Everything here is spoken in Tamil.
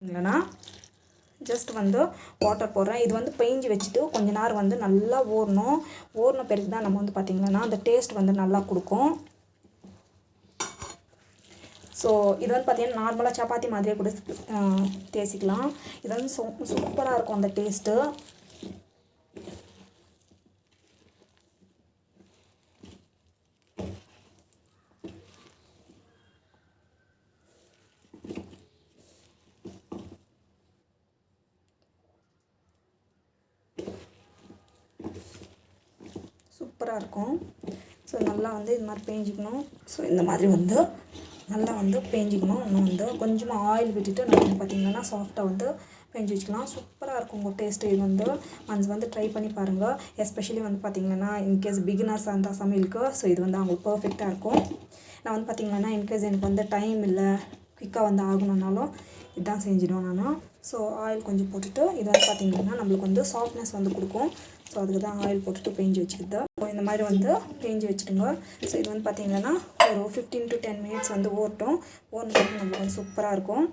இல்லைனா ஜஸ்ட் வந்து வாட்டர் போடுறேன். இது வந்து பெயிஞ்சு வச்சுட்டு கொஞ்ச நேரம் வந்து நல்லா ஊறின பிறகு தான் நம்ம வந்து பார்த்திங்கன்னா அந்த டேஸ்ட் வந்து நல்லா கொடுக்கும். ஸோ இது வந்து பார்த்திங்கன்னா நார்மலாக சப்பாத்தி மாதிரியே கூட தேய்ச்சிக்கலாம். இது வந்து சூப்பராக இருக்கும் அந்த டேஸ்ட்டு. சூப்பராக இருக்கும். ஸோ நல்லா வந்து இது மாதிரி பேஞ்சிக்கணும். ஸோ இந்த மாதிரி வந்து நல்லா வந்து பேஞ்சிக்கணும். இன்னும் வந்து கொஞ்சமாக ஆயில் விட்டுட்டு நம்ம வந்து பார்த்திங்கன்னா சாஃப்டாக வந்து பேஞ்சி வச்சுக்கலாம். சூப்பராக இருக்கும் உங்கள் டேஸ்ட்டு. இது வந்து ஒன்ஸ் வந்து ட்ரை பண்ணி பாருங்கள். எஸ்பெஷலி வந்து பார்த்திங்கன்னா இன்கேஸ் பிகினர்ஸாக இருந்தால் சமையலுக்கு ஸோ இது வந்து அவங்களுக்கு பர்ஃபெக்டாக இருக்கும். நான் வந்து பார்த்திங்கன்னா இன்கேஸ் எனக்கு வந்து டைம் இல்லை குயிக்காக வந்து ஆகணுன்னாலும் இதுதான் செஞ்சிடுவேன் நான். ஸோ ஆயில் கொஞ்சம் போட்டுட்டு இது வந்து பார்த்திங்கன்னா நம்மளுக்கு வந்து சாஃப்ட்னஸ் வந்து கொடுக்கும். ஸோ அதுக்கு தான் ஆயில் போட்டுட்டு பேஞ்சி வச்சுக்கிது. ஸோ இந்த மாதிரி வந்து பேஞ்சி வச்சுடுங்க. ஸோ இது வந்து பார்த்திங்கன்னா ஒரு 15 to 10 minutes வந்து ஊறட்டும். ஊறினது நம்மளுக்கு வந்து சூப்பராக இருக்கும்.